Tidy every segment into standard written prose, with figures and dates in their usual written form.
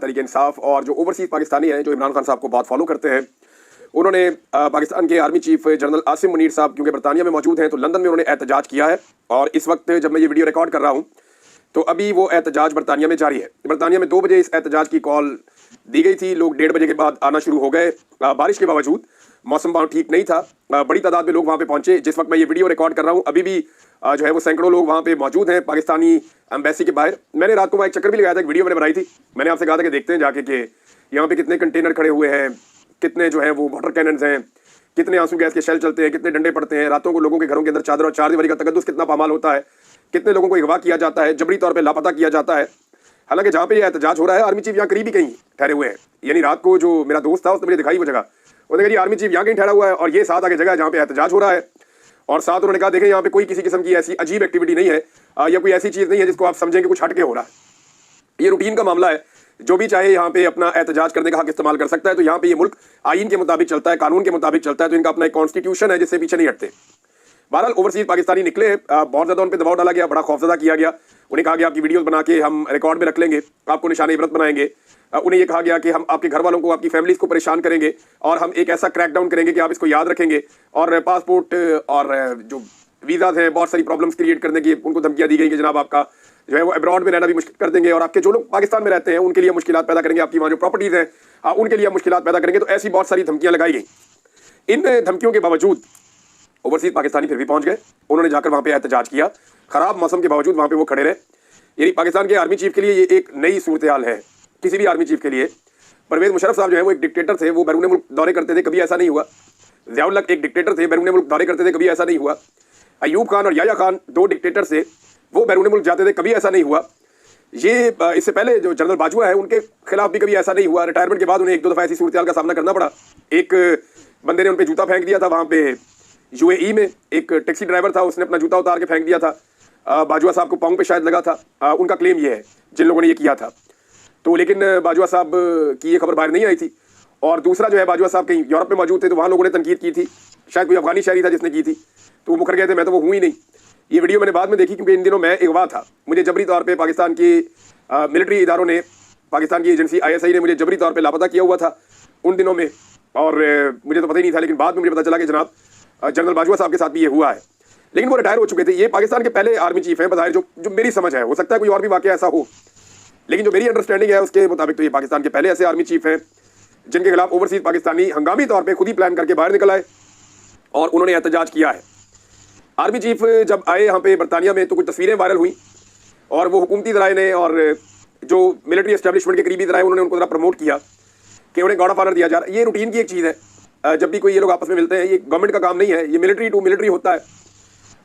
तहरीक इंसाफ और जो ओवरसीज पाकिस्तानी हैं जो इमरान खान साहब को बहुत फॉलो करते हैं, उन्होंने पाकिस्तान के army chief general Asim Munir साहब क्योंकि बरतानिया में मौजूद हैं तो लंदन में उन्होंने एहतजाज किया है। और इस वक्त जब मैं ये वीडियो रिकॉर्ड कर रहा हूँ तो अभी वो एहतजाज बरतानिया में जारी है। बरतानिया में 2 बजे इस एहतजाज की कॉल दी गई थी। लोग 1:30 बजे के बाद आना शुरू हो गए। बारिश के बावजूद मौसम बहुत ठीक नहीं था, बड़ी तादाद में लोग वहाँ पे पहुंचे। जिस वक्त मैं ये वीडियो रिकॉर्ड कर रहा हूँ अभी भी जो है वो सैकड़ों लोग वहाँ पे मौजूद हैं पाकिस्तानी एम्बेसी के बाहर। मैंने रात को वहाँ एक चक्कर भी लगाया था, एक वीडियो मैंने बनाई थी। मैंने आपसे कहा था कि देखते हैं जाके कि यहाँ पे कितने कंटेनर खड़े हुए हैं, कितने जो है वो वाटर कैनन्स हैं, कितने आंसू गैस के शेल चलते हैं, कितने डंडे पड़ते हैं, रातों को लोगों के घरों के अंदर चादर और चारदीवारी का तकद्दुस कितना पामाल होता है, कितने लोगों को अगवा किया जाता है, जबरी तौर पर लापता किया जाता है। हालांकि जहाँ पे ये एहतजाज हो रहा है आर्मी चीफ यहाँ करीब ही कहीं ठहरे हुए हैं। यानी रात को जो मेरा दोस्त था उसने मुझे दिखाई वो जगह, उसने कहा जी आर्मी चीफ यहाँ कहीं ठहरा हुआ है और ये साथ आगे जगह है जहाँ पे एहतजाज हो रहा है। और साथ उन्होंने कहा देखें यहाँ पे कोई किसी किस्म की ऐसी अजीब एक्टिविटी नहीं है या कोई ऐसी चीज़ नहीं है जिसको आप समझें कि कुछ हटके हो रहा है। ये रूटीन का मामला है, जो भी चाहे यहाँ पे अपना एहतजाज करने का हक इस्तेमाल कर सकता है। तो यहाँ पे ये मुल्क आईन के मुताबिक चलता है, कानून के मुताबिक चलता है, तो इनका अपना एक कॉन्स्टिट्यूशन है जिससे पीछे नहीं हटते। बहरहाल ओवरसीज पाकिस्तानी निकले, बहुत ज़्यादा उन पर दबाव डाला गया, बड़ा खौफजदा किया गया। उन्हें कहा गया आपकी वीडियोस बना के हम रिकॉर्ड में रख लेंगे, आपको निशान इबरत बनाएंगे। उन्हें यह कहा गया कि हम आपके घर वालों को, आपकी फैमिलीज को परेशान करेंगे और हम एक ऐसा क्रैकडाउन करेंगे कि आप इसको याद रखेंगे। और पासपोर्ट और जो वीज़ाज हैं, बहुत सारी प्रॉब्लम्स क्रिएट करने की उनको धमकियाँ दी गई कि जनाब आपका जो है वो अब्रॉड में रहना भी मुश्किल कर देंगे और आपके जो लोग पाकिस्तान में रहते हैं उनके लिए मुश्किलात पैदा करेंगे, आपकी वहाँ जो प्रॉपर्टीज़ हैं उनके लिए मुश्किलात पैदा करेंगे। तो ऐसी बहुत सारी धमकियाँ लगाई गई। इन धमकियों के बावजूद ओवरसीज पाकिस्तानी फिर भी पहुंच गए। उन्होंने जाकर वहाँ पे एहतजाज किया। खराब मौसम के बावजूद वहाँ पे वो खड़े रहे। यानी पाकिस्तान के आर्मी चीफ के लिए ये एक नई सूरत हाल है, किसी भी आर्मी चीफ के लिए। परवेज मुशर्रफ साहब जो है वो एक डिक्टेटर थे, वो बैरून मुल्क दौरे करते थे, कभी ऐसा नहीं हुआ। ज़ियाउल हक एक डिक्टेटर थे, बैरून मुल्क दौरे करते थे, कभी ऐसा नहीं हुआ। अयूब खान और याया खान 2 डिक्टेटर थे, वो बैरून मुल्क जाते थे, कभी ऐसा नहीं हुआ। ये इससे पहले जो जनरल बाजवा है उनके खिलाफ भी कभी ऐसा नहीं हुआ। रिटायरमेंट के बाद उन्हें 1-2 दफ़ा ऐसी सूरत हाल का सामना करना पड़ा। एक बंदे ने उन पर जूता फेंक दिया था वहाँ पे UAE में, एक टैक्सी ड्राइवर था, उसने अपना जूता उतार के फेंक दिया था। बाजवा साहब को पाँव पे शायद लगा था। उनका क्लेम ये है जिन लोगों ने ये किया था। तो लेकिन बाजवा साहब की ये खबर बाहर नहीं आई थी। और दूसरा जो है बाजवा साहब कहीं यूरोप में मौजूद थे तो वहाँ लोगों ने तनकीद की थी, शायद कोई अफगानी शहरी था जिसने की थी, तो वो मुकर गए थे। मैं तो वो हूँ ही नहीं। ये वीडियो मैंने बाद में देखी क्योंकि इन दिनों मैं अगवा था। मुझे जबरी तौर पर पाकिस्तान की मिलिट्री इदारों ने, पाकिस्तान की एजेंसी ISI ने मुझे जबरी तौर पर लापता किया हुआ था उन दिनों में। और मुझे तो पता ही नहीं था, लेकिन बाद में मुझे पता चला कि जनाब जनरल बाजवा साहब के साथ भी ये हुआ है। लेकिन वो रिटायर हो चुके थे। ये पाकिस्तान के पहले आर्मी चीफ हैं बज़ाहिर, जो मेरी समझ है। हो सकता है कोई और भी वाक़या ऐसा हो, लेकिन जो मेरी अंडरस्टैंडिंग है उसके मुताबिक तो ये पाकिस्तान के पहले ऐसे आर्मी चीफ हैं जिनके खिलाफ ओवरसीज पाकिस्तानी हंगामी तौर पर खुद ही प्लान करके बाहर निकल आए और उन्होंने एहतजाज किया है। आर्मी चीफ जब आए यहाँ पे बरतानिया में तो कुछ तस्वीरें वायरल हुई और वो हुकूमती ज़राए ने और जो मिलिट्री एस्टेब्लिशमेंट के करीबी ज़राए उन्होंने उनको ज़रा प्रमोट किया कि उन्हें गार्ड ऑफ ऑनर दिया जा रहा है। ये रूटीन की एक चीज़ है, जब भी कोई ये लोग आपस में मिलते हैं, ये गवर्नमेंट का काम नहीं है, ये मिलिट्री टू मिलिट्री होता है।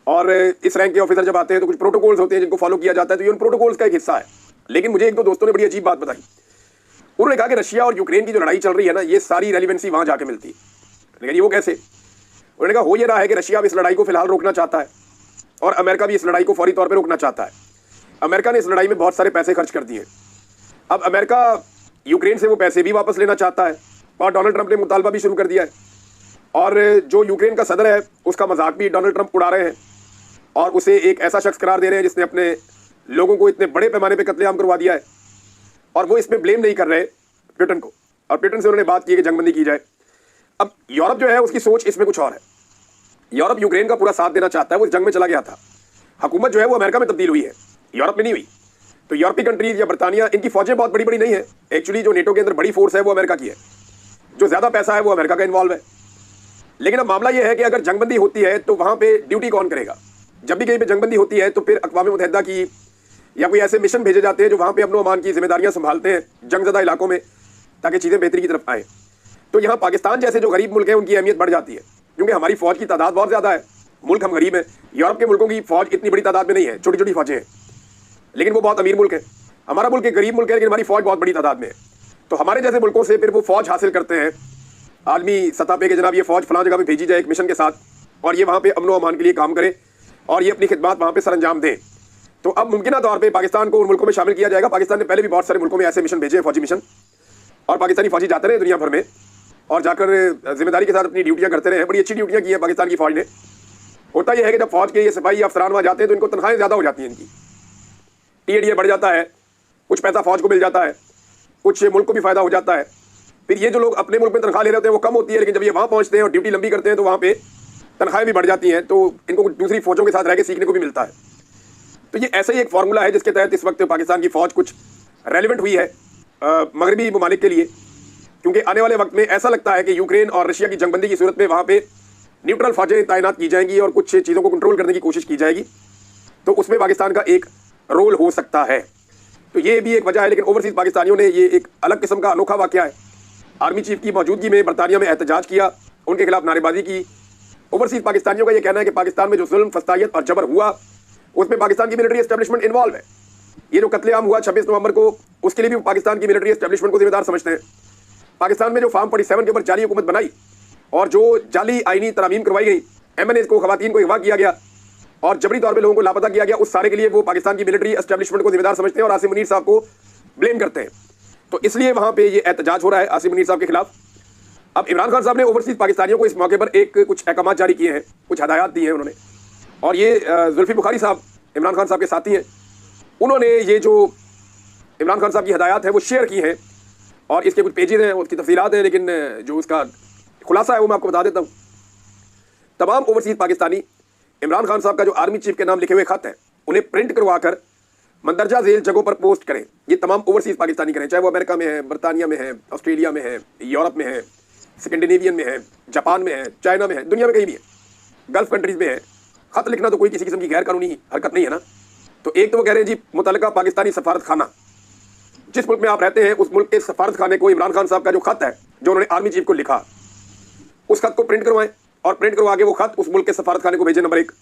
और इस रैंक के ऑफिसर जब आते हैं तो कुछ प्रोटोकॉल्स होते हैं जिनको फॉलो किया जाता है, तो ये उन प्रोटोकॉल्स का एक हिस्सा है। लेकिन मुझे 1-2 दोस्तों ने बड़ी अजीब बात बताई। उन्होंने कहा कि रशिया और यूक्रेन की जो लड़ाई चल रही है ना, ये सारी रेलिवेंसी वहाँ जाके मिलती है। लेकिन ये वो कैसे? उन्होंने कहा हो ये रहा है कि रशिया अब इस लड़ाई को फिलहाल रोकना चाहता है और अमेरिका भी इस लड़ाई को फौरी तौर पर रोकना चाहता है। अमेरिका ने इस लड़ाई में बहुत सारे पैसे खर्च कर दिए। अब अमेरिका यूक्रेन से वो पैसे भी वापस लेना चाहता है और डोनाल्ड ट्रंप ने मुतालबा भी शुरू कर दिया है। और जो यूक्रेन का सदर है उसका मजाक भी डोनाल्ड ट्रंप उड़ा रहे हैं और उसे एक ऐसा शख्स करार दे रहे हैं जिसने अपने लोगों को इतने बड़े पैमाने पे कत्लेआम करवा दिया है। और वो इसमें ब्लेम नहीं कर रहे ब्रिटेन को, और ब्रिटेन से उन्होंने बात की कि जंगबंदी की जाए। अब यूरोप जो है उसकी सोच इसमें कुछ और है। यूरोप यूक्रेन का पूरा साथ देना चाहता है, वो इस जंग में चला गया था। हुकूमत जो है वो अमेरिका में तब्दील हुई है, यूरोप में नहीं हुई। तो यूरोपीय कंट्रीज या बरतानिया, इनकी फौजें बहुत बड़ी बड़ी नहीं है। एक्चुअली जो नेटो के अंदर बड़ी फोर्स है वो अमेरिका की है, जो ज़्यादा पैसा है वो अमेरिका का इन्वॉल्व है। लेकिन अब मामला यह है कि अगर जंगबंदी होती है तो वहाँ पे ड्यूटी कौन करेगा? जब भी कहीं पे जंगबंदी होती है तो फिर अक़वाम मुत्तहिदा की या कोई ऐसे मिशन भेजे जाते हैं जो वहाँ पे अमन अमान की जिम्मेदारियाँ संभालते हैं जंगज़दा इलाकों में, ताकि चीज़ें बेहतरी की तरफ आएँ। तो यहाँ पाकिस्तान जैसे जो गरीब मुल्क हैं उनकी अहमियत बढ़ जाती है, क्योंकि हमारी फ़ौज की तादाद बहुत ज़्यादा है। मुल्क हम गरीब हैं। यूरोप के मुल्कों की फ़ौज इतनी बड़ी तादाद में नहीं है, छोटी छोटी फ़ौजें हैं, लेकिन वो बहुत अमीर मुल्क है। हमारा मुल्क एक गरीब मुल्क है, लेकिन हमारी फ़ौज बहुत बड़ी तादाद में है। तो हमारे जैसे मुल्कों से फिर वो फ़ौज हासिल करते हैं आलमी सतह पे कि जनाब ये फ़ौज फलां जगह पे भेजी जाए एक मिशन के साथ, और ये वहाँ पे अमन अमान के लिए काम करे और ये अपनी खिदमत वहाँ पे सर अंजाम दें। तो अब मुमकिन तौर पे पाकिस्तान को उन मुल्कों में शामिल किया जाएगा। पाकिस्तान ने पहले भी बहुत सारे मुल्कों में ऐसे मिशन भेजे हैं, फौजी मिशन, और पाकिस्तानी फौजी जाते रहे दुनिया भर में और जाकर जिम्मेदारी के साथ अपनी ड्यूटियाँ करते रहे हैं। बड़ी अच्छी ड्यूटियाँ की हैं पाकिस्तान की फ़ौज ने। होता यह है कि जब फ़ौज के ये सिपाही अफसरान वहाँ जाते हैं तो इनको तनख्वाहें ज़्यादा हो जाती हैं, इनकी TADA बढ़ जाता है, कुछ पैसा फ़ौज को मिल जाता है, कुछ मुल्क को भी फायदा हो जाता है। फिर ये जो लोग अपने मुल्क में तनख्वाह ले रहे होते हैं वो कम होती है, लेकिन जब ये वहाँ पहुँचते हैं और ड्यूटी लंबी करते हैं तो वहाँ पे तनख्वाहें भी बढ़ जाती हैं, तो इनको कुछ दूसरी फौजों के साथ रह के सीखने को भी मिलता है। तो ये ऐसा ही एक फार्मूला है जिसके तहत इस वक्त पाकिस्तान की फ़ौज कुछ रेलिवेंट हुई है मगरबी ममालिक के लिए, क्योंकि आने वाले वक्त में ऐसा लगता है कि यूक्रेन और रशिया की जंगबंदी की सूरत में वहाँ पे न्यूट्रल फौजें तैनात की जाएंगी और कुछ चीज़ों को कंट्रोल करने की कोशिश की जाएगी, तो उसमें पाकिस्तान का एक रोल हो सकता है। तो ये भी एक वजह है। लेकिन ओवरसीज़ पाकिस्तानियों ने ये एक अलग किस्म का अनोखा वाक़या है, आर्मी चीफ की मौजूदगी में बरतानिया में एहतजाज किया, उनके खिलाफ नारेबाजी की। ओवरसीज़ पाकिस्तानियों का ये कहना है कि पाकिस्तान में जो जुल्म, फस्तायत और जबर हुआ उसमें पाकिस्तान की मिलिट्री एस्टेब्लिशमेंट इन्वॉल्व है। ये जो कत्लेआम हुआ 26 नवंबर को, उसके लिए भी पाकिस्तान की मिलिट्री एस्टेब्लिशमेंट को जिम्मेदार समझते हैं। पाकिस्तान में जो फार्म 47 के ऊपर जाली हुकूमत बनाई और जो जाली आईनी तरामीम करवाई गई, MNA को, खवातीन को अगवा किया गया और जबरी तौर पे लोगों को लापता किया गया, उस सारे के लिए वो पाकिस्तान की मिलिट्री एस्टेब्लिशमेंट को जिम्मेदार समझते हैं और आसिम मुनीर साहब को ब्लेम करते हैं। तो इसलिए वहाँ पे ये एहतजाज हो रहा है आसिम मुनीर साहब के खिलाफ। अब इमरान खान साहब ने ओवरसीज़ पाकिस्तानियों को इस मौके पर कुछ अहकाम जारी किए हैं, कुछ हदायत दी हैं उन्होंने। और ये जुल्फी बुखारी साहब इमरान खान साहब के साथी हैं, उन्होंने ये जो इमरान खान साहब की हदायत है वो शेयर की हैं और इसके कुछ पेजेस हैं, उसकी तफसीलात हैं, लेकिन जो उसका खुलासा है वो मैं आपको बता देता हूँ। तमाम ओवरसीज़ पाकिस्तानी इमरान खान साहब का जो आर्मी चीफ के नाम लिखे हुए खत हैं उन्हें प्रिंट करवा कर मंदरजा झेल जगहों पर पोस्ट करें। ये तमाम ओवरसीज़ पाकिस्तानी करें, चाहे वो अमेरिका में है, बरतानिया में है, ऑस्ट्रेलिया में है, यूरोप में है, स्कैंडिनेवियन में है, जापान में है, चाइना में है, दुनिया में कहीं भी है, गल्फ कंट्रीज़ में है। खत लिखना तो कोई किसी किस्म की गैर कानूनी हरकत नहीं है ना। तो एक तो वो कह रहे हैं जी मुतल्लिका पाकिस्तानी सफारत खाना, जिस मुल्क में आप रहते हैं उस मुल्क के सफारत खाने को इमरान खान साहब का जो खत है जो उन्होंने आर्मी चीफ को लिखा, उस खत को प्रिंट करवाएं और प्रिंट करवा के वो खत उस मुल्क के सफारत खाने को भेजें, number 1।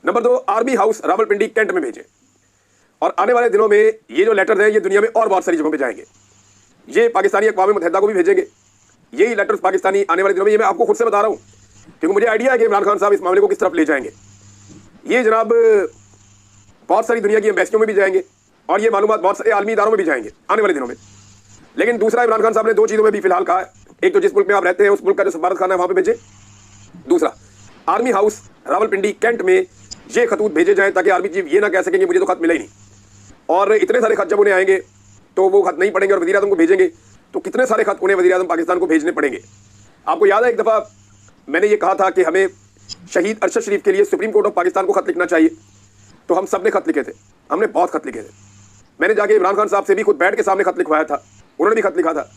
Number 2, army house Rawalpindi cantt में भेजें। और आने वाले दिनों में ये जो लेटर्स हैं ये दुनिया में और बहुत सारी जगहों पे जाएंगे, ये पाकिस्तानी अक़वाम मुत्तहिदा को भी भेजेंगे। यही लेटर्स पाकिस्तानी आने वाले दिनों में, ये मैं आपको खुद से बता रहा हूँ क्योंकि मुझे आइडिया है कि इमरान खान साहब इस मामले को किस तरफ ले जाएंगे। ये जनाब बहुत सारी दुनिया की एम्बेसियों में भी जाएंगे और ये मालूमात बहुत सारे आलमी इदारों में भी जाएंगे आने वाले दिनों में। लेकिन दूसरा, इमरान खान साहब ने 2 चीज़ों में भी फिलहाल कहा है। एक तो जिस मुल्क में आप रहते हैं उस मुल्क का जो सफारत खाना है वहाँ पे भेजें। दूसरा, आर्मी हाउस रावलपिंडी कैंट में ये खतूत भेजे जाएँ ताकि आर्मी चीफ ये ना कह सकेंगे मुझे तो खत मिला ही नहीं। और इतने सारे खत जब उन्हें आएंगे तो वो खत नहीं पढ़ेंगे और वज़ीर आज़म को भेजेंगे, तो कितने सारे खत उन्हें वज़ीर आज़म पाकिस्तान को भेजने पड़ेंगे। आपको याद है एक दफ़ा मैंने ये कहा था कि हमें शहीद अरशद शरीफ के लिए सुप्रीम कोर्ट ऑफ पाकिस्तान को खत लिखना चाहिए, तो हम सब ने खत लिखे थे, हमने बहुत खत लिखे थे। मैंने जाके इमरान खान साहब से भी खुद बैठ के सामने खत लिखवाया था, उन्होंने भी खत लिखा था।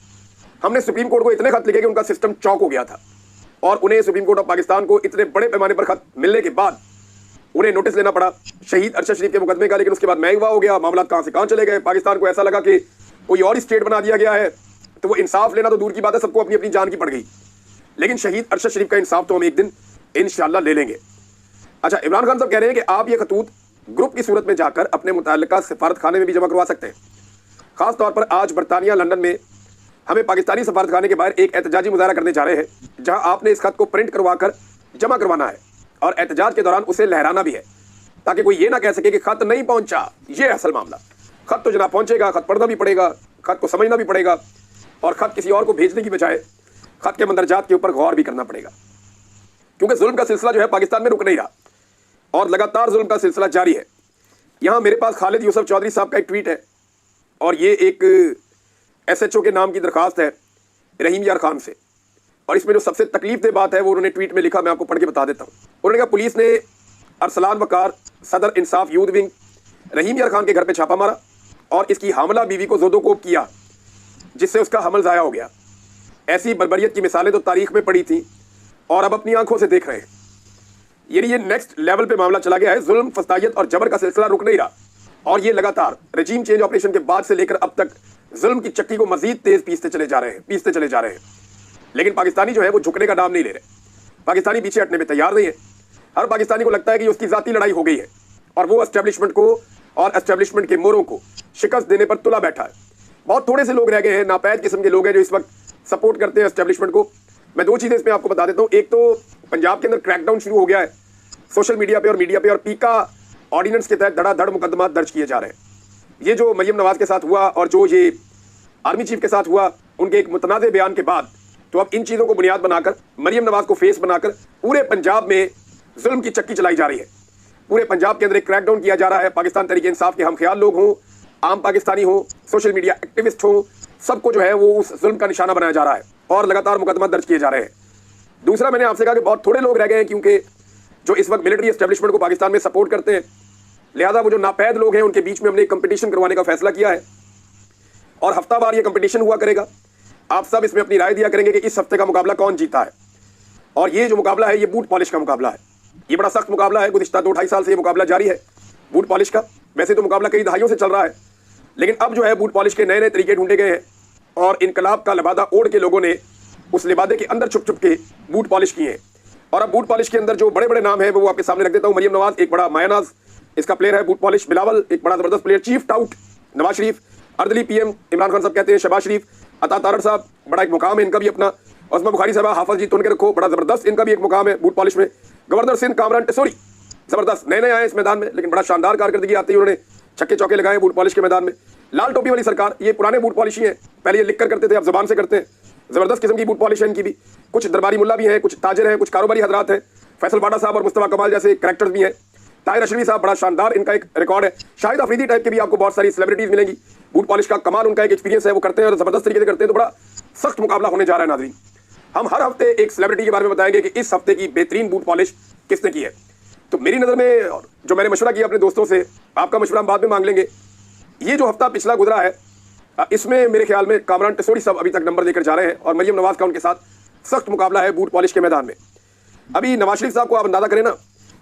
हमने सुप्रीम कोर्ट को इतने खत लिखे कि उनका सिस्टम चौक हो गया था और उन्हें सुप्रीम कोर्ट ऑफ पाकिस्तान को इतने बड़े पैमाने पर खत मिलने के बाद उन्हें नोटिस लेना पड़ा शहीद अरशद शरीफ के मुकदमे का। लेकिन उसके बाद महंगा हो गया, मामला कहाँ से कहाँ चले गए। पाकिस्तान को ऐसा लगा कि कोई और स्टेट बना दिया गया है, तो वो इंसाफ लेना तो दूर की बात है, सबको अपनी अपनी जान की पड़ गई। लेकिन शहीद अरशद शरीफ का इंसाफ तो हम एक दिन इंशाअल्लाह ले लेंगे। अच्छा, इमरान खान साहब कह रहे हैं कि आप ये खतूत ग्रुप की सूरत में जाकर अपने मुतल्लिका सफारत खाने में भी जमा करवा सकते हैं। खास तौर पर आज बरतानिया लंदन में हमें पाकिस्तानी सफारत खाने के बाहर एक एहतजाजी मुजाहरा करने जा रहे हैं, जहां आपने इस खत को प्रिंट करवा कर जमा करवाना है और एहतजाज के दौरान उसे लहराना भी है, ताकि कोई ये ना कह सके कि खत नहीं पहुंचा। ये असल मामला, खत तो जनाब पहुंचेगा, खत पढ़ना भी पड़ेगा, खत को समझना भी पड़ेगा और खत किसी और को भेजने की बजाय खत के मंदरजात के ऊपर गौर भी करना पड़ेगा, क्योंकि जुल्म का सिलसिला जो है पाकिस्तान में रुक नहीं रहा और लगातार जुल्म का सिलसिला जारी है। यहाँ मेरे पास खालिद यूसुफ चौधरी साहब का एक ट्वीट है और ये एक SHO के नाम की दरखास्त है रहीम यार खान से, और इसमें जो सबसे तकलीफ दे बात है वो उन्होंने ट्वीट में लिखा, मैं आपको पढ़ के बता देता हूँ। उन्होंने कहा पुलिस ने अरसलान वकार सदर इंसाफ यूथ विंग रहीम यार खान के घर पे छापा मारा और इसकी हामला बीवी को ज़ोदोकोब किया, जिससे उसका हमल ज़ाया हो गया। ऐसी बर्बरियत की मिसालें तो तारीख में पड़ी थी और अब अपनी आंखों से देख रहे हैं। ये नेक्स्ट लेवल पे मामला चला गया है। जुल्म, फस्तायत और जबर का सिलसिला रुक नहीं रहा और ये लगातार रजीम चेंज ऑपरेशन के बाद से लेकर अब तक जुल्म की चक्की को मजीद तेज पीसते चले जा रहे हैं। लेकिन पाकिस्तानी जो है वो झुकने का नाम नहीं ले रहे। पाकिस्तानी पीछे हटने में तैयार नहीं है। हर पाकिस्तानी को लगता है कि उसकी जाती लड़ाई हो गई है और वो एस्टेब्लिशमेंट को और एस्टेब्लिशमेंट के मोरों को शिकस्त देने पर तुला बैठा है। बहुत थोड़े से लोग रह गए हैं, नापैद किस्म के लोग हैं जो इस वक्त सपोर्ट करते हैं एस्टेब्लिशमेंट को। मैं 2 चीज़ें इसमें आपको बता देता हूँ। एक तो पंजाब के अंदर क्रैकडाउन शुरू हो गया है सोशल मीडिया पे और मीडिया पे, और पीका ऑर्डिनेंस के तहत धड़ाधड़ मुकदमा दर्ज किए जा रहे हैं। ये जो मरियम नवाज के साथ हुआ और जो ये आर्मी चीफ के साथ हुआ, उनके एक मुतनाज़े बयान के बाद, तो अब इन चीज़ों को बुनियाद बनाकर मरियम नवाज को फेस बनाकर पूरे पंजाब में जुल्म की चक्की चलाई जा रही है। पूरे पंजाब के अंदर एक क्रैकडाउन किया जा रहा है। पाकिस्तान तहरीक इंसाफ के हम ख्याल लोग हों, आम पाकिस्तानी हो, सोशल मीडिया एक्टिविस्ट हो, सबको जो है वो उस जुल्म का निशाना बनाया जा रहा है और लगातार मुकदमा दर्ज किए जा रहे हैं। दूसरा, मैंने आपसे कहा कि बहुत थोड़े लोग रह गए हैं क्योंकि जो इस वक्त मिलिट्री एस्टेब्लिशमेंट को पाकिस्तान में सपोर्ट करते हैं, लिहाजा वो जो नापैद लोग हैं उनके बीच में हमने एक कंपटीशन करवाने का फैसला किया है और हफ्तावार ये कंपटीशन हुआ करेगा। आप सब इसमें अपनी राय दिया करेंगे कि इस हफ्ते का मुकाबला कौन जीता है। और ये जो मुकाबला है ये बूट पॉलिश का मुकाबला है। ये बड़ा सख्त मुकाबला है। गुज़िश्ता 2-2.5 साल से ये मुकाबला जारी है बूट पॉलिश का। वैसे तो मुकाबला कई दहाइयों से चल रहा है, लेकिन अब जो है बूट पॉलिश के नए नए तरीके ढूंढे गए हैं और इनकलाब का लिबादा ओढ़ के लोगों ने उस लिबादे के अंदर छुप छुप के बूट पॉलिश किए हैं। और अब बूट पॉलिश के अंदर जो बड़े बड़े नाम हैं वो आपके सामने रख देता हूँ। मरियम नवाज एक बड़ा मायानाज इसका प्लेयर है बूट पॉलिश। बिलावल एक बड़ा जबरदस्त player. Chief taut Nawaz Sharif, अर्दली पीएम इमरान खान साहब कहते हैं, शहबाज शरीफ, अता तारड़ साहब, बड़ा एक मुकाम है इनका भी अपना। उस्मा बुखारी साहब, हाफिज जी तुन के रखो, बड़ा जबरदस्त इनका भी एक मुकाम है बूट पॉलिश में। गवर्नर सिंध कामरान टेसोरी जबरदस्त नए नए आए इस मैदान में, लेकिन बड़ा शानदार कारकर्दगी आती है, उन्होंने छक्के चौके लगाए बूट पॉलिश के मैदान में। लाल टोपी वाली सरकार, ये पुराने बूट पॉलिश ही है, पहले ये लिख कर करते थे, अब जबान से करते हैं। जबरदस्त किस्म की बूट पॉलिश है इनकी भी। कुछ दरबारी मुल्ला भी हैं, कुछ ताजिर हैं, कुछ कारोबारी हजरात हैं। फैसल बाडा साहब और मुस्तफा कमाल जैसे करैक्टर्स भी हैं। ताहिर अशरफी साहब, बड़ा शानदार इनका एक रिकॉर्ड है। शाहिद अफरीदी टाइप के भी आपको बहुत सारी सेलिब्रिटीज मिलेंगी। बूट पॉलिश का कमाल उनका एक एक्सपीरियंस है, वो करते हैं और जबरदस्त तरीके से करते हैं। तो बड़ा सख्त मुकाबला होने जा रहा है नाज़रीन। हम हर हफ्ते एक सेलिब्रिटी के बारे में बताएंगे कि इस हफ्ते की बेहतरीन बूट पॉलिश किसने की है। तो मेरी नज़र में जो मैंने मशवरा किया अपने दोस्तों से, आपका मशवरा हम बाद में मांग लेंगे। ये जो हफ्ता पिछला गुजरा है इसमें मेरे ख्याल में कामरान टेसोरी साहब अभी तक नंबर लेकर जा रहे हैं और मरियम नवाज का उनके साथ सख्त मुकाबला है बूट पॉलिश के मैदान में। अभी नवाज शरीफ साहब को आप अंदाजा करें ना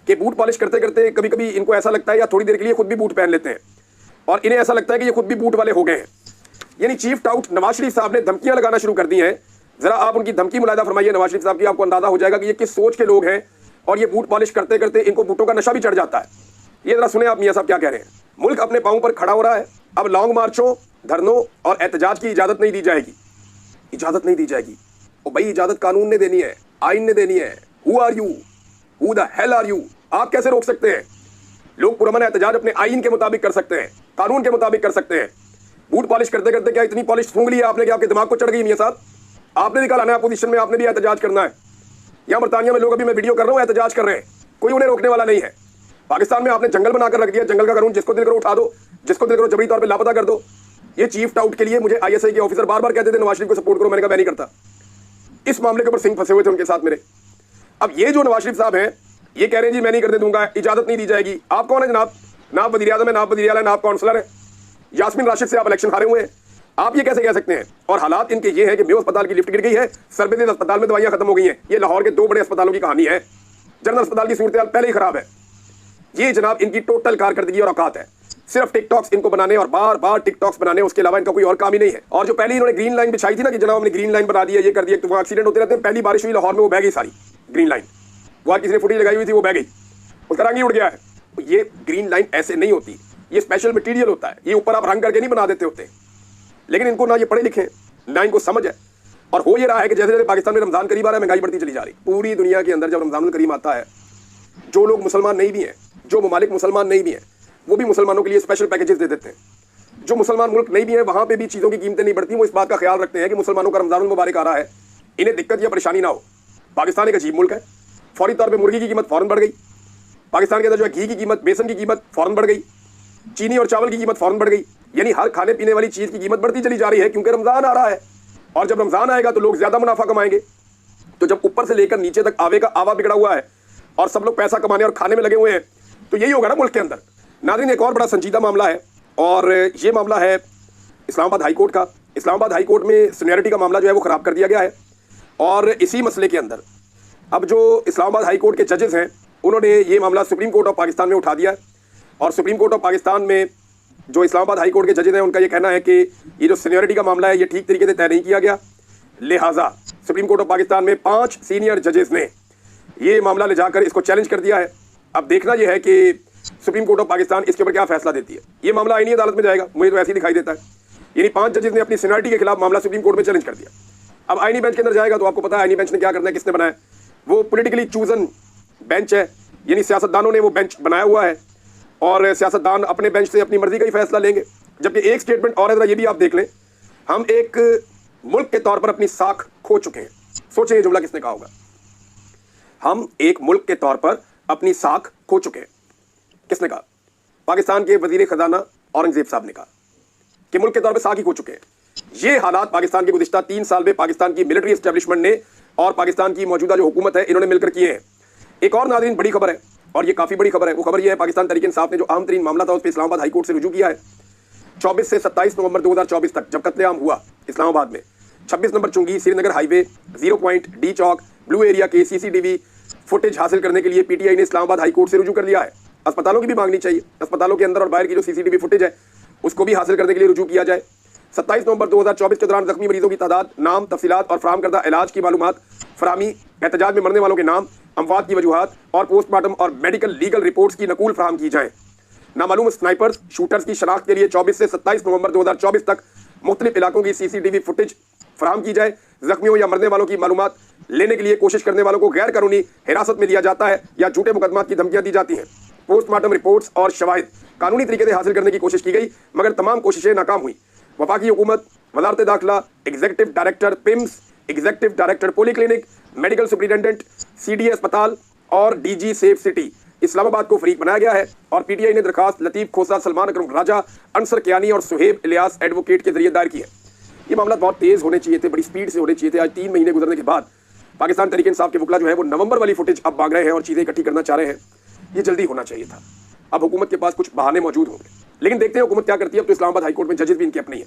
कि बूट पॉलिश करते करते कभी कभी इनको ऐसा लगता है या थोड़ी देर के लिए खुद भी बूट पहन लेते हैं और इन्हें ऐसा लगता है कि ये खुद भी बूट वाले हो गए हैं। यानी चीफ टाउट नवाज शरीफ साहब ने धमकियां लगाना शुरू कर दी हैं। जरा आप उनकी धमकी मुलाहिदा फरमाइए नवाज शरीफ साहब की, आपको अंदाजा हो जाएगा कि ये किस सोच के लोग हैं और ये बूट पॉलिश करते करते इनको बूटों का नशा भी चढ़ जाता है। ये जरा सुने आप मियां साहब क्या कह रहे हैं। मुल्क अपने पांव पर खड़ा हो रहा है, अब लॉन्ग मार्चों, धरनों और एहतजाज की इजाजत नहीं दी जाएगी। इजाजत नहीं दी जाएगी। और भाई इजाजत कानून ने देनी है, आइन ने देनी है। Who are you, who the hell are you? आप कैसे रोक सकते हैं? लोग पुरअमन एहतजाज अपने आइन के मुताबिक कर सकते हैं, कानून के मुताबिक कर सकते हैं। बूट पॉलिश करते करते क्या इतनी पॉलिश सूंघ ली है आपने कि आपके दिमाग को चढ़ गई मियां साहब? आपने निकाला है अपोजिशन में, आपने भी एहतजाज करना है। यहाँ बरतानिया में लोग, अभी मैं वीडियो कर रहा हूँ, एहतजाज कर रहे हैं, कोई उन्हें रोकने वाला नहीं है। पाकिस्तान में आपने जंगल बनाकर रख दिया, जंगल का कानून, जिसको दिल करो उठा दो, जिसको दिल करो जबरी तौर पर लापता कर दो। ये चीफ टाउट के लिए मुझे ISI के ऑफिसर बार बार कहते थे नवाज शरीफ को सपोर्ट करो, मैंने कहा मैं नहीं करता। इस मामले के ऊपर सिंह फंसे हुए थे उनके साथ मेरे। अब ये जो नवाज शरीफ साहब हैं ये कह रहे हैं जी मैं नहीं करने दूंगा, इजाजत नहीं दी जाएगी। आप कौन है जनाब? ना आप वज़ीर आज़म है, ना आप वज़ीर आला है, ना आप काउंसलर है। यास्मीन राशिद से आप इलेक्शन हारे हुए हैं, आप ये कैसे कह सकते हैं? और हालात इनके ये हैं कि मेयो अस्पताल की लिफ्ट गिर गई है, सर्विसेज अस्पताल में दवाइयां खत्म हो गई हैं। ये लाहौर के 2 बड़े अस्पतालों की कहानी है। जनरल अस्पताल की सूरत पहले ही खराब है। ये जनाब इनकी टोटल कारकर्दगी और औकात है, सिर्फ टिकटॉक्स इनको बनाने और बार बार टिकटॉक्स बनाने, उसके अलावा इनका कोई और काम ही नहीं है। और जो पहले इन्होंने ग्रीन लाइन बिछाई थी ना कि जनाब हमने ग्रीन लाइन बना दी है, ये कर दिया, तो वहाँ एक्सीडेंट होते रहते हैं। पहली बारिश हुई लाहौर में, वो बह गई सारी ग्रीन लाइन। वहाँ किसी ने फुटेज लगाई हुई थी, वो बह गई, उसका रंग ही उड़ गया है। तो ये ग्रीन लाइन ऐसे नहीं होती, ये स्पेशल मटीरियल होता है। ये ऊपर आप रंग करके नहीं बना देते होते। लेकिन इनको ना ये पढ़े लिखे, ना इनको समझ है। और हो ये रहा है कि जैसे जैसे पाकिस्तान में रमजान करीब आ रहा है, महंगाई बढ़ती चली जा रही। पूरी दुनिया के अंदर जब रमजान करीम आता है, जो लोग मुसलमान नहीं भी हैं, जो ममालिक मुसलमान नहीं भी हैं, वो भी मुसलमानों के लिए स्पेशल पैकेजेस दे देते हैं। जो मुसलमान मुल्क नहीं भी हैं, वहाँ पे भी चीज़ों की कीमतें नहीं बढ़ती। वो इस बात का ख्याल रखते हैं कि मुसलमानों का रमजान मुबारक आ रहा है, इन्हें दिक्कत या परेशानी ना हो। पाकिस्तान एक अजीब मुल्क है। फौरी तौर पर मुर्गी की कीमत फ़ौरन बढ़ गई। पाकिस्तान के अंदर जो है घी की कीमत, बेसन की कीमत फ़ौरन बढ़ गई। चीनी और चावल की कीमत फ़ौरन बढ़ गई। यानी हर खाने पीने वाली चीज़ की कीमत बढ़ती चली जा रही है, क्योंकि रमज़ान आ रहा है। और जब रमज़ान आएगा तो लोग ज़्यादा मुनाफा कमाएंगे। तो जब ऊपर से लेकर नीचे तक आवे का आवा बिगड़ा हुआ है और सब लोग पैसा कमाने और खाने में लगे हुए हैं, तो यही होगा ना मुल्क के अंदर। नाज़रीन, एक और बड़ा संजीदा मामला है और ये मामला है इस्लामाबाद हाई कोर्ट का। इस्लामाबाद हाई कोर्ट में सीनियरिटी का मामला जो है वो ख़राब कर दिया गया है। और इसी मसले के अंदर अब जो इस्लामाबाद हाई कोर्ट के जजेस हैं, उन्होंने ये मामला सुप्रीम कोर्ट ऑफ पाकिस्तान में उठा दिया है। और सुप्रीम कोर्ट ऑफ पाकिस्तान में जो इस्लामाबाद हाई कोर्ट के जजेस हैं, उनका ये कहना है कि ये जो सीनियरिटी का मामला है ये ठीक तरीके से तय नहीं किया गया। लिहाजा सुप्रीम कोर्ट ऑफ पाकिस्तान में 5 सीनियर जजेस ने ये मामला ले जाकर इसको चैलेंज कर दिया है। अब देखना यह है कि सुप्रीम कोर्ट ऑफ पाकिस्तान इसके ऊपर क्या फैसला देती है। ये मामला आईनी अदालत में जाएगा, मुझे तो ऐसे ही दिखाई देता है। यानी 5 जजेस ने अपनी सीनियरिटी के खिलाफ मामला सुप्रीम कोर्ट में चैलेंज कर दिया। अब आईनी बेंच के अंदर जाएगा तो आपको पता है आईनी बेंच ने क्या करना है, किसने बनाया। वो पॉलिटिकली चूजन बेंच है, यानी सियासतदानों ने वो बेंच बनाया हुआ है और सियासतदान अपने बेंच से अपनी मर्जी का ही फैसला लेंगे। जबकि एक स्टेटमेंट और है, जरा ये भी आप देख लें, हम एक मुल्क के तौर पर अपनी साख खो चुके हैं। सोचें ये जुमला किसने कहा होगा, हम एक मुल्क के तौर पर अपनी साख खो चुके हैं। किसने कहा? पाकिस्तान के वजीर खजाना औरंगजेब साहब ने कहा। कि मुल्क के तौर पर सागी हो चुके हैं। ये हालात पाकिस्तान के गुज़िश्ता 3 साल में पाकिस्तान की मिलिट्री एस्टेब्लिशमेंट ने और पाकिस्तान की मौजूदा जो हुकूमत है इन्होंने मिलकर किए हैं। एक और नाज़रीन बड़ी खबर है, और ये काफ़ी बड़ी खबर है। वो खबर ये है, पाकिस्तान तहरीक इंसाफ ने जो अहम तरीन मामला था उस पर इस्लामाबाद हाई कोर्ट से रुजू किया है। 24 से 27 नवंबर 2024 तक जब कत्लेआम हुआ इस्लामाबाद में, 26 नंबर चुंगी श्रीनगर हाईवे 0 पॉइंट डी चौक ब्लू एरिया के सीसीटीवी फुटेज हासिल करने के लिए पीटीआई ने इस्लामाबाद हाई कोर्ट से रुजू कर लिया है। अस्पतालों की भी मांगनी चाहिए, अस्पतालों के अंदर और बाहर की जो सीसीटीवी फुटेज है उसको भी हासिल करने के लिए रुजू किया जाए। 27 नवंबर 2024 के दौरान जख्मी मरीजों की तादाद, नाम, तफसीलात और फराहम करदा इलाज की मालूमात फराहमी, एहतजाज में मरने वालों के नाम, अमवात की वजूहात और पोस्टमार्टम और मेडिकल लीगल रिपोर्ट्स की नकूल फराहम की जाए। नामालूम स्नाइपर्स शूटर्स की शनाख्त के लिए 24 से 27 नवंबर 2024 तक मुख्तलिफ इलाकों की सीसीटीवी फुटेज फराहम की जाए। जख्मियों या मरने वालों की मालूमात लेने के लिए कोशिश करने वालों को गैर कानूनी हिरासत में दिया जाता है या झूठे मुकदमात की धमकियां दी जाती हैं। पोस्टमार्टम रिपोर्ट्स और शवाहिद कानूनी तरीके से हासिल करने की कोशिश की गई, मगर तमाम कोशिशें नाकाम हुई। वफाकी हुकूमत, वजारत दाखिला, executive director PIMS, executive director polyclinic, medical superintendent CDA अस्पताल और डीजी सेफ सिटी इस्लामाबाद को फरीक बनाया गया है। और पीटीआई ने दरखास्त लतीफ खोसा, सलमान अकरम राजा, अंसर कियानी और सुहेब इलियास एडवोकेट के जरिए दायर की है। ये मामला बहुत तेज होने चाहिए थे, बड़ी स्पीड से होने चाहिए थे। आज 3 महीने गुजरने के बाद पाकिस्तान तहरीक इंसाफ के वकला जो है वो नवंबर वाली फुटेज अब मांग रहे हैं और चीजें इकट्ठी करना चाह रहे हैं। ये जल्दी होना चाहिए था। अब हुकूमत के पास कुछ बहाने मौजूद होंगे, लेकिन देखते हैं हुकूमत क्या करती है। अब तो इस्लामाबाद हाईकोर्ट में जजेस भी इनके अपने हैं।